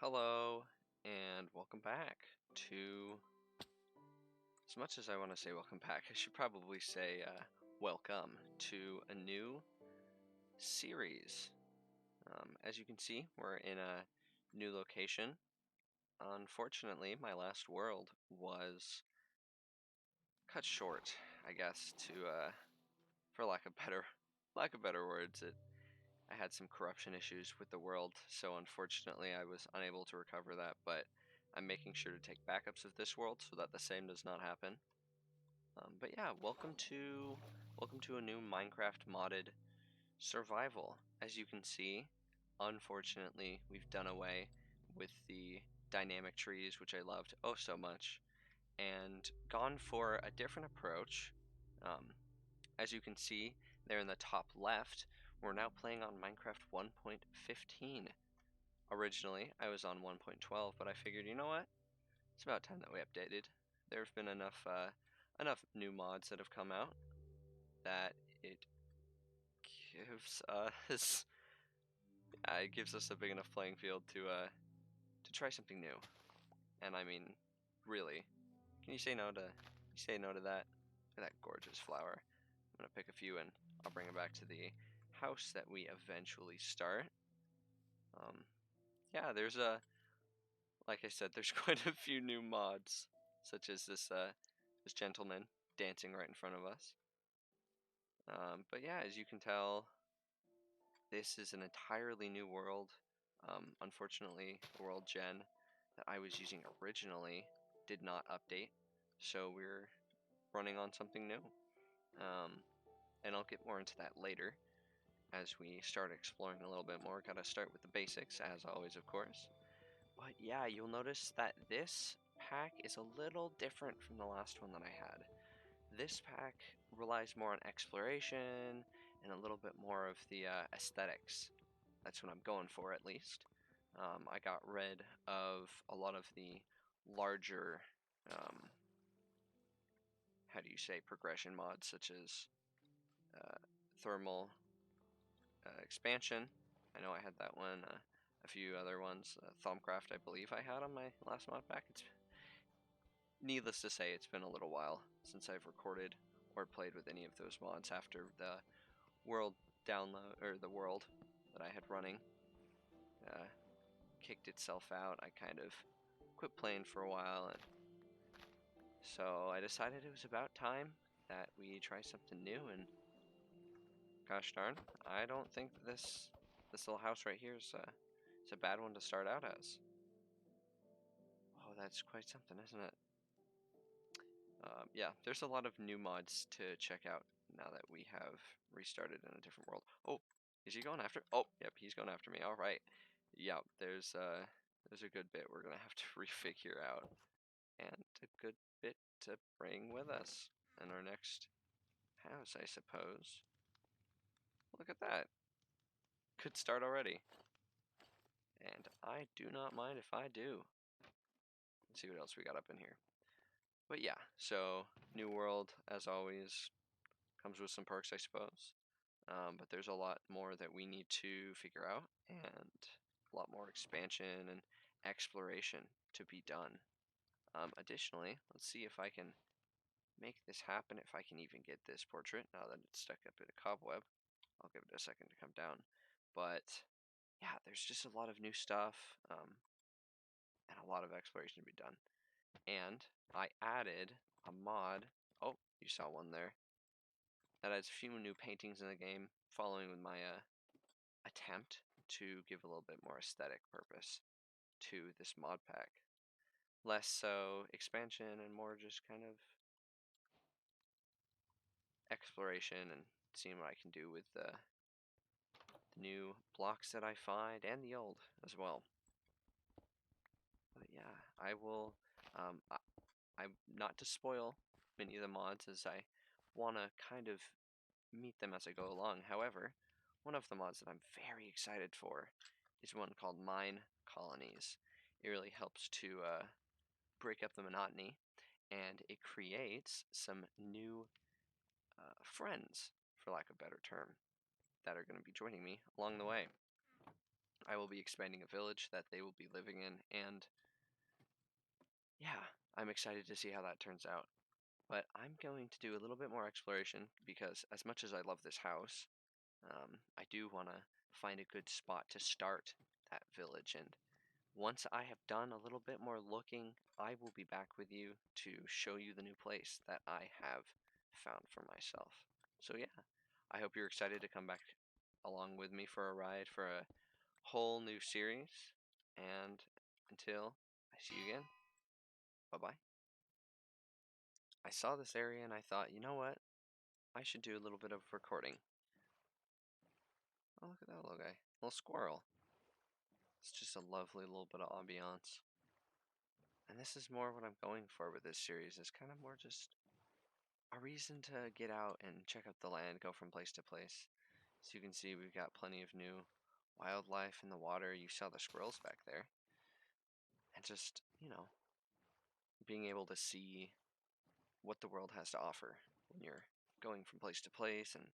Hello, and welcome back to, as much as I want to say welcome back, I should probably say welcome to a new series. As you can see, we're in a new location. Unfortunately, my last world was cut short, I guess, to, for lack of better words, I had some corruption issues with the world, so unfortunately I was unable to recover that, but I'm making sure to take backups of this world so that the same does not happen. But yeah, welcome to a new Minecraft modded survival. As you can see, unfortunately, we've done away with the dynamic trees, which I loved oh so much, and gone for a different approach. Um, as you can see there in the top left, we're now playing on Minecraft 1.15. Originally, I was on 1.12, but I figured, you know what? It's about time that we updated. There have been enough new mods that have come out that it gives us it gives us a big enough playing field to try something new. And I mean, really, can you say no to that? That gorgeous flower. I'm gonna pick a few and I'll bring it back to the house that we eventually start. Um, yeah, like I said, there's quite a few new mods, such as this gentleman dancing right in front of us. But yeah, as you can tell, this is an entirely new world. Unfortunately, the world gen that I was using originally did not update, so we're running on something new. And I'll get more into that later as we start exploring a little bit more. Gotta start with the basics, as always, of course. But yeah, you'll notice that this pack is a little different from the last one that I had. This pack relies more on exploration and a little bit more of the aesthetics. That's what I'm going for, at least. I got rid of a lot of the larger, how do you say, progression mods, such as thermal expansion. I know I had that one. A few other ones. Thumbcraft, I believe I had on my last mod pack. Needless to say, it's been a little while since I've recorded or played with any of those mods after the world download, or the world that I had running kicked itself out. I kind of quit playing for a while, and so I decided it was about time that we try something new. And gosh darn, I don't think this little house right here is a bad one to start out as. Oh, that's quite something, isn't it? Yeah, there's a lot of new mods to check out now that we have restarted in a different world. Oh, is he going after? Oh, yep, he's going after me. All right. Yeah, there's a good bit we're gonna have to refigure out, and a good bit to bring with us in our next house, I suppose. Look at that. Good start already. And I do not mind if I do. Let's see what else we got up in here. But yeah, so new world, as always, comes with some perks, I suppose. But there's a lot more that we need to figure out, and a lot more expansion and exploration to be done. Additionally, let's see if I can make this happen, if I can even get this portrait now that it's stuck up in a cobweb. I'll give it a second to come down. But yeah, there's just a lot of new stuff, and a lot of exploration to be done. And I added a mod. Oh, you saw one there. That adds a few new paintings in the game, following with my attempt to give a little bit more aesthetic purpose to this mod pack. Less so expansion and more just kind of exploration and seeing what I can do with the new blocks that I find and the old as well. But yeah, I will. I'm not to spoil many of the mods, as I want to kind of meet them as I go along. However, one of the mods that I'm very excited for is one called Mine Colonies. It really helps to break up the monotony, and it creates some new friends, for lack of a better term, that are going to be joining me along the way. I will be expanding a village that they will be living in, and yeah, I'm excited to see how that turns out. But I'm going to do a little bit more exploration because as much as I love this house, I do want to find a good spot to start that village. And once I have done a little bit more looking, I will be back with you to show you the new place that I have found for myself. So yeah, I hope you're excited to come back along with me for a ride for a whole new series. And until I see you again, bye-bye. I saw this area and I thought, you know what? I should do a little bit of recording. Oh, look at that little guy. Little squirrel. It's just a lovely little bit of ambiance. And this is more what I'm going for with this series. It's kind of more just a reason to get out and check out the land, go from place to place. So you can see we've got plenty of new wildlife in the water. You saw the squirrels back there. And just, being able to see what the world has to offer when you're going from place to place and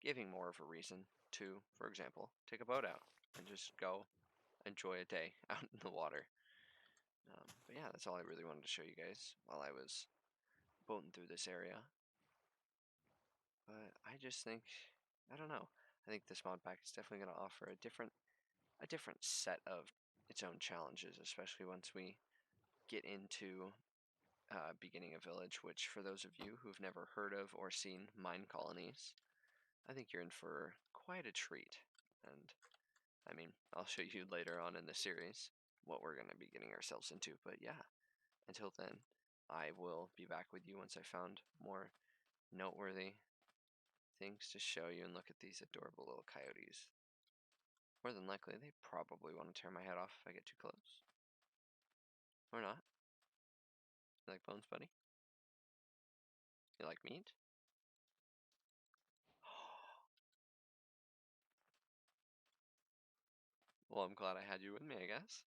giving more of a reason to, for example, take a boat out and just go enjoy a day out in the water. But yeah, that's all I really wanted to show you guys while I was boating through this area. But I just think, I don't know. I think this mod pack is definitely going to offer a different set of its own challenges, especially once we get into beginning a village. Which, for those of you who've never heard of or seen mine colonies, I think you're in for quite a treat. And I mean, I'll show you later on in the series what we're going to be getting ourselves into. But yeah, until then, I will be back with you once I found more noteworthy things to show you. And look at these adorable little coyotes. More than likely, they probably want to tear my head off if I get too close. Or not. You like bones, buddy? You like meat? Well, I'm glad I had you with me, I guess.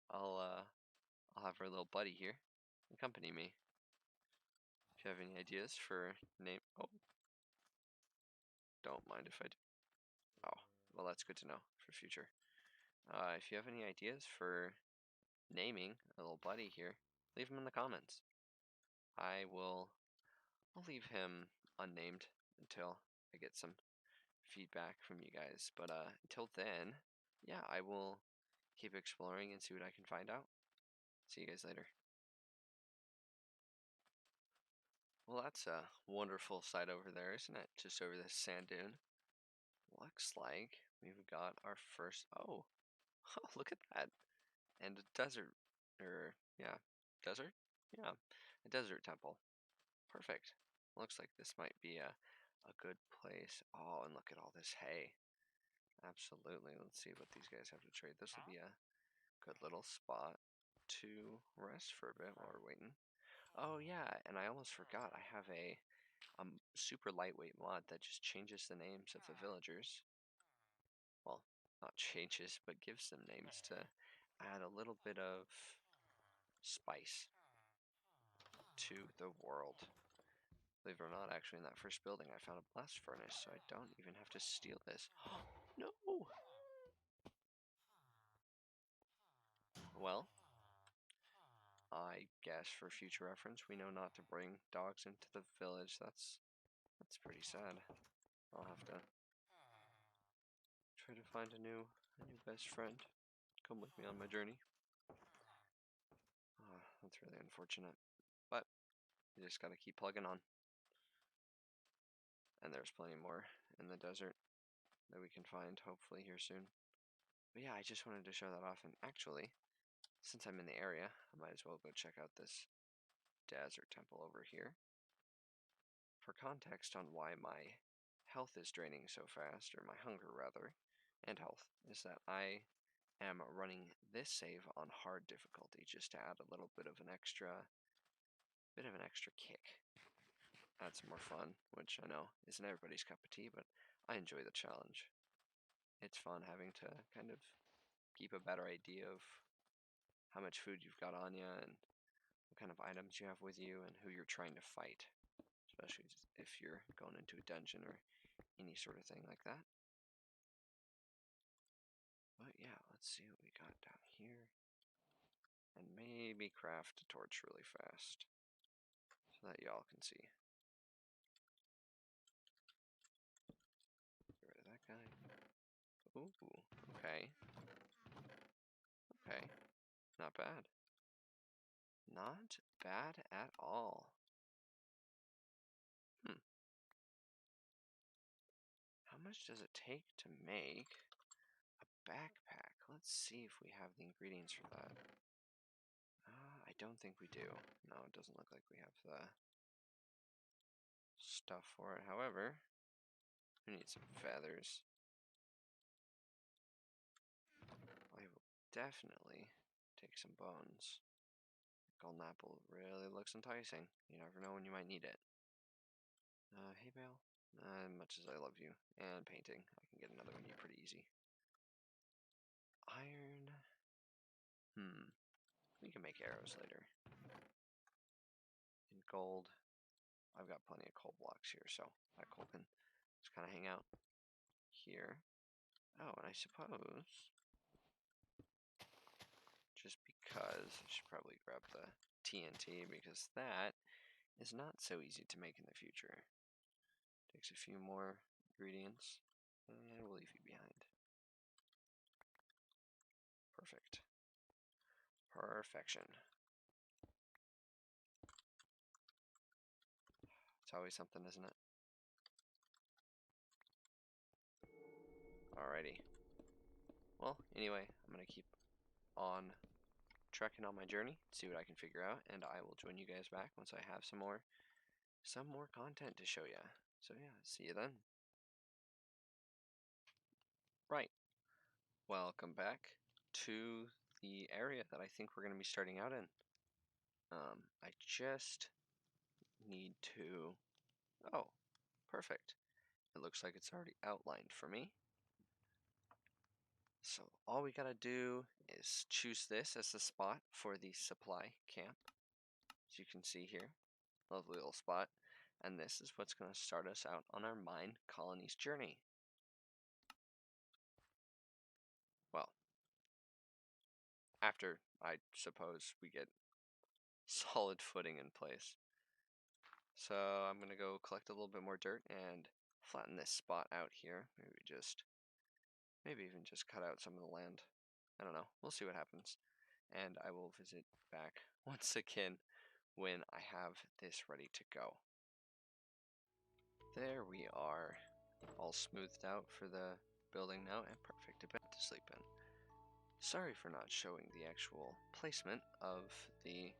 I'll have our little buddy here accompany me. If you have any ideas for name, oh, don't mind if I do. Oh, well, that's good to know for future. If you have any ideas for naming a little buddy here, leave them in the comments. I'll leave him unnamed until I get some feedback from you guys. But until then, yeah, I will keep exploring and see what I can find out. See you guys later. Well, that's a wonderful sight over there, isn't it? Just over this sand dune. Looks like we've got our first. Oh, look at that. And a desert. Yeah, desert? Yeah, a desert temple. Perfect. Looks like this might be a good place. Oh, and look at all this hay. Absolutely. Let's see what these guys have to trade. This will be a good little spot to rest for a bit while we're waiting. Oh yeah, and I almost forgot. I have a super lightweight mod that just changes the names of the villagers. Well, not changes, but gives them names to add a little bit of spice to the world. Believe it or not, actually, in that first building, I found a blast furnace, so I don't even have to steal this. No! Well, I guess for future reference, we know not to bring dogs into the village. That's pretty sad. I'll have to try to find a new best friend. Come with me on my journey. That's really unfortunate. But you just gotta keep plugging on. And there's plenty more in the desert that we can find, hopefully, here soon. But yeah, I just wanted to show that off. And actually, since I'm in the area, I might as well go check out this desert temple over here. For context on why my health is draining so fast, or my hunger rather, and health, is that I am running this save on hard difficulty just to add a little bit of an extra kick. Add some more fun, which I know isn't everybody's cup of tea, but I enjoy the challenge. It's fun having to kind of keep a better idea of how much food you've got on you and what kind of items you have with you and who you're trying to fight, especially if you're going into a dungeon or any sort of thing like that. let's see what we got down here. And maybe craft a torch really fast so that y'all can see. Get rid of that guy. Ooh, okay. Okay. Not bad. Not bad at all. How much does it take to make a backpack? Let's see if we have the ingredients for that. I don't think we do. No, it doesn't look like we have the stuff for it. However, we need some feathers. I will definitely take some bones. Golden apple really looks enticing. You never know when you might need it. Hay bale. Much as I love you. And painting. I can get another one here pretty easy. Iron. We can make arrows later. And gold. I've got plenty of coal blocks here, so that coal can just kind of hang out here. Oh, and I suppose, just because, I should probably grab the TNT, because that is not so easy to make in the future. Takes a few more ingredients, and we'll leave you behind. Perfect. Perfection. It's always something, isn't it? Alrighty. Well, anyway, I'm going to keep on trekking on my journey, see what I can figure out, and I will join you guys back once I have some more content to show you. So yeah, see you then. Right. Welcome back to the area that I think we're going to be starting out in. I just need to... Oh, perfect. It looks like it's already outlined for me. So all we gotta do is choose this as the spot for the supply camp. As you can see here, lovely little spot. And this is what's going to start us out on our mine colony's journey. Well, after, I suppose, we get solid footing in place. So I'm going to go collect a little bit more dirt and flatten this spot out here. Maybe even just cut out some of the land. I don't know. We'll see what happens. And I will visit back once again when I have this ready to go. There we are, all smoothed out for the building now and perfect bed to sleep in. Sorry for not showing the actual placement of the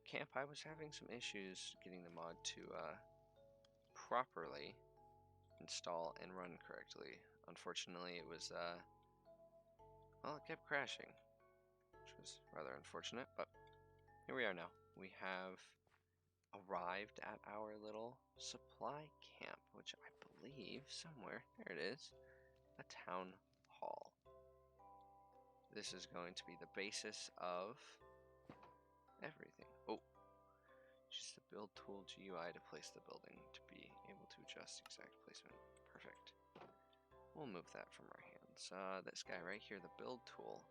camp. I was having some issues getting the mod to properly install and run correctly. Unfortunately, it was, well, it kept crashing, which was rather unfortunate, but here we are now. We have arrived at our little supply camp, which I believe somewhere, there it is, a town hall. This is going to be the basis of everything. Oh, just the build tool GUI to place the building to be able to adjust exact placement. Perfect. We'll move that from our hands. This guy right here, the build tool,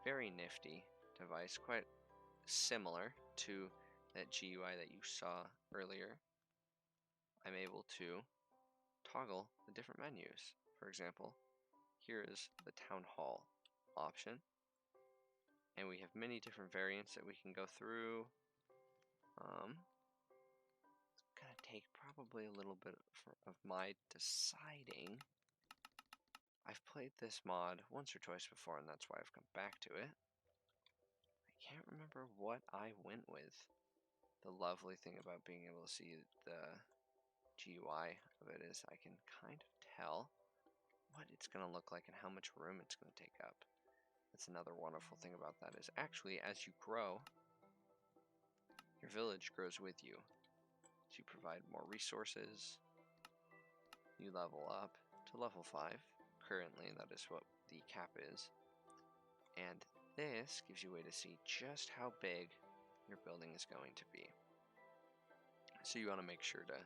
very nifty device, quite similar to that GUI that you saw earlier. I'm able to toggle the different menus. For example, here is the town hall option, and we have many different variants that we can go through. It's gonna take probably a little bit of my deciding. I've played this mod once or twice before, and that's why I've come back to it. I can't remember what I went with. The lovely thing about being able to see the GUI of it is I can kind of tell what it's going to look like and how much room it's going to take up. That's another wonderful thing about that is actually as you grow, your village grows with you. So you provide more resources, you level up to level 5. Currently, that is what the cap is. And this gives you a way to see just how big your building is going to be. So you want to make sure to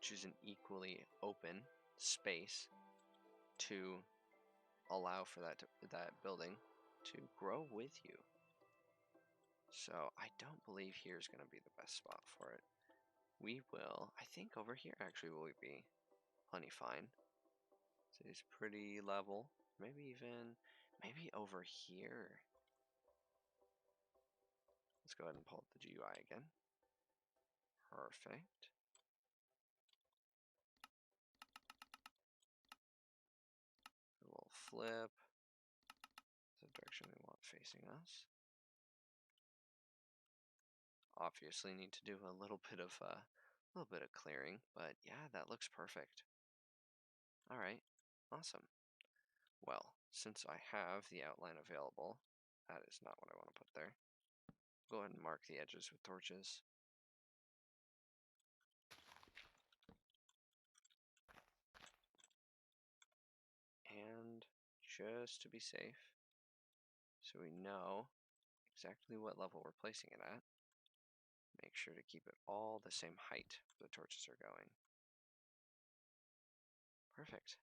choose an equally open space to allow for that building to grow with you. So I don't believe here's going to be the best spot for it. We will, I think over here actually will be plenty fine. So it's pretty level. Maybe over here. Let's go ahead and pull up the GUI again. Perfect. A little flip. The direction we want facing us. Obviously need to do a little bit of clearing, but yeah, that looks perfect. All right, awesome. Well, since I have the outline available, that is not what I want to put there. Go ahead and mark the edges with torches. And just to be safe, so we know exactly what level we're placing it at, make sure to keep it all the same height the torches are going. Perfect.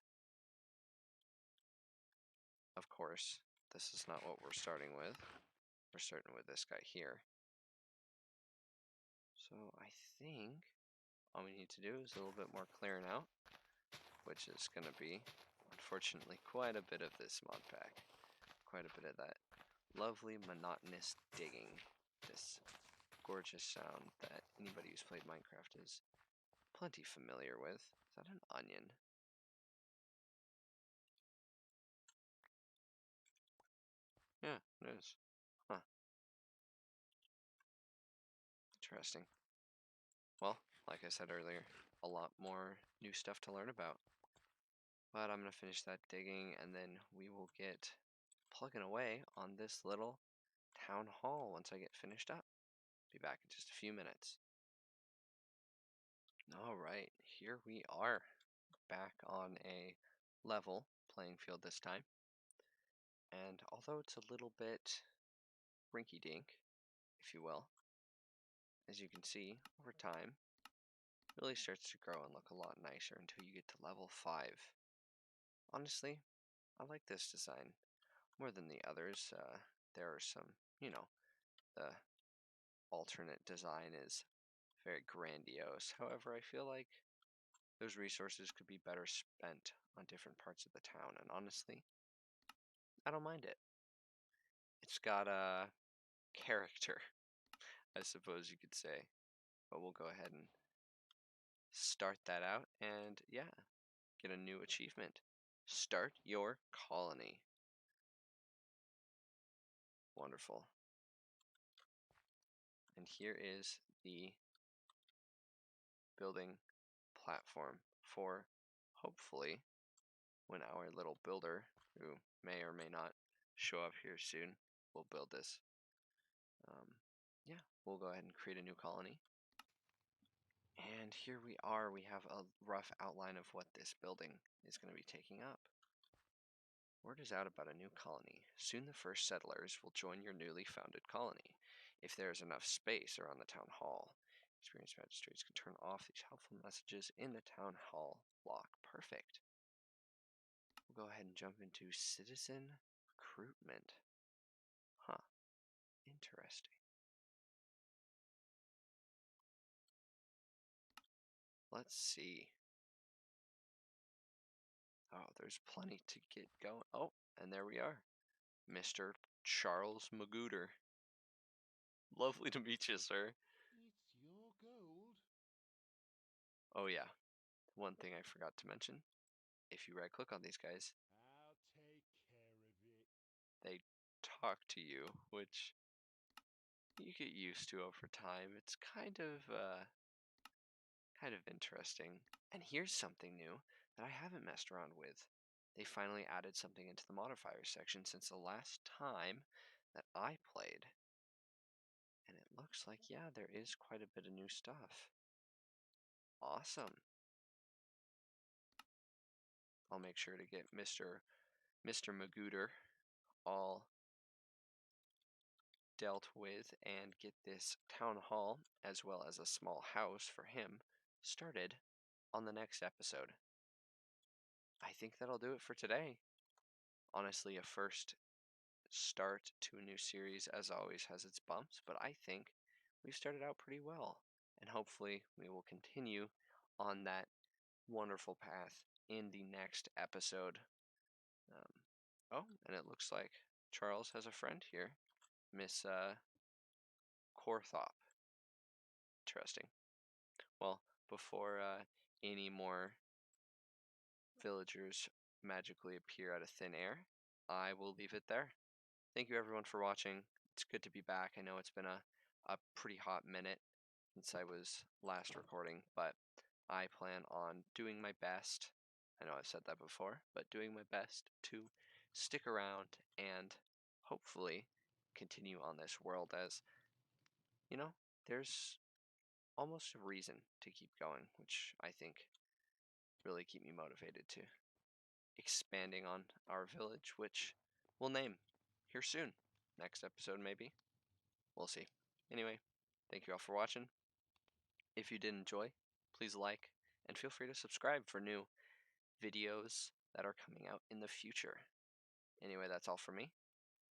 Of course, this is not what we're starting with. We're starting with this guy here. So I think all we need to do is a little bit more clearing out, which is going to be, unfortunately, quite a bit of this mod pack. Quite a bit of that lovely, monotonous digging. This gorgeous sound that anybody who's played Minecraft is plenty familiar with. Is that an onion? Yeah, it is. Huh. Interesting. Well, like I said earlier, a lot more new stuff to learn about. But I'm going to finish that digging and then we will get plugging away on this little town hall once I get finished up. Be back in just a few minutes. Alright, here we are, back on a level playing field this time. And although it's a little bit rinky-dink, if you will, as you can see, over time, it really starts to grow and look a lot nicer until you get to level 5. Honestly, I like this design more than the others. There are some, the alternate design is very grandiose. However, I feel like those resources could be better spent on different parts of the town, and honestly, I don't mind it. It's got a character, I suppose you could say. But we'll go ahead and start that out, and yeah, get a new achievement. Start your colony. Wonderful. And here is the building platform for, hopefully, when our little builder, who may or may not show up here soon, will build this. Yeah, we'll go ahead and create a new colony. And here we are. We have a rough outline of what this building is going to be taking up. Word is out about a new colony. Soon the first settlers will join your newly founded colony, if there is enough space around the town hall. Experienced magistrates can turn off these helpful messages in the town hall block. Perfect. We'll go ahead and jump into citizen recruitment. Huh. Interesting. Let's see. Oh, there's plenty to get going. Oh, and there we are. Mr. Charles Magooter. Lovely to meet you, sir. It's your gold. Oh yeah, one thing I forgot to mention. If you right click on these guys, I'll take care of it. they talk to you, which you get used to over time. It's kind of interesting. And here's something new that I haven't messed around with. They finally added something into the modifier section since the last time that I played. And it looks like, yeah, there is quite a bit of new stuff. Awesome. I'll make sure to get Mr. Magooter all dealt with and get this town hall, as well as a small house for him, started on the next episode. I think that'll do it for today. honestly, a first start to a new series, as always, has its bumps, but I think we've started out pretty well, and hopefully we will continue on that wonderful path in the next episode. Um, oh, and it looks like Charles has a friend here, Miss Corthop. Interesting. Well, before any more villagers magically appear out of thin air, I will leave it there. Thank you everyone for watching. It's good to be back. I know it's been a pretty hot minute since I was last recording, but I plan on doing my best. I know I've said that before, but doing my best to stick around and hopefully continue on this world as, you know, there's almost a reason to keep going, which I think really keep me motivated to expanding on our village, which we'll name here soon. Next episode, maybe. We'll see. Anyway, thank you all for watching. If you did enjoy, please like and feel free to subscribe for new videos that are coming out in the future. Anyway, that's all for me.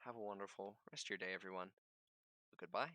Have a wonderful rest of your day, everyone. Goodbye.